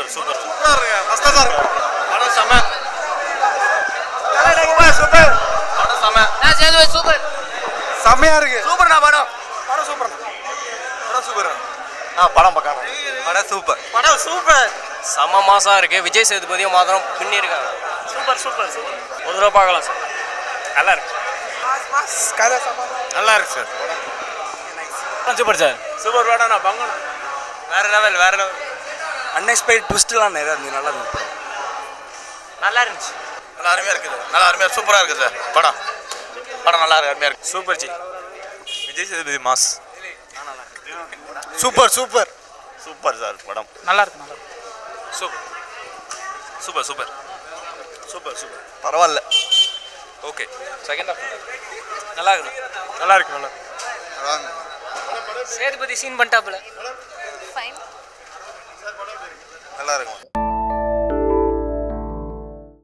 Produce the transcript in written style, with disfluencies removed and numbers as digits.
super super சூப்பரா இருக்கு first தான் இருக்கு படம் செம சூப்பர் படம் செம நான் சேதுவை சூப்பர் செமையா இருக்கு சூப்பர்ண்ணா படம் படம் சூப்பர் படம் சூப்பர் படம் பார்க்கலாம் படம் சூப்பர் படம் சூப்பர் செம மாசா இருக்கு விஜய் சேதுபதியும் மாத்திரம் பின்னிருக்காங்க சூப்பர் சூப்பர் சூப்பர் ஒரு தடவை பார்க்கலாம் சார் நல்லா இருக்கு கதை சமாளம் நல்லா இருக்கு சார் சூப்பர் சார் சூப்பர் படம்ண்ணா பங்கண்ணா வேற லெவல் வேற லெவல் அன்எக்ஸ்பெக்டட் ட்விஸ்ட்லாம் நிறைய இருந்துச்சு நல்லா இருந்துச்சு நல்லா இருந்துச்சு நல்லா அருமையாக இருக்குது நல்லா அருமையாக சூப்பராக இருக்குது சார் படம் படம் நல்லா இருக்கு அருமையாக இருக்குது super G Vijay Sethupathi mass super super super sir படம் நல்லா இருக்கு நல்லா இருக்கு super super super super super பரவாயில்ல ஓகே செகண்ட் ஹாஃப் நல்லா இருக்கு நல்லா இருக்கு நல்லா சேதுபதி சீன் பண்ணிட்டாப்புல ஃபைன்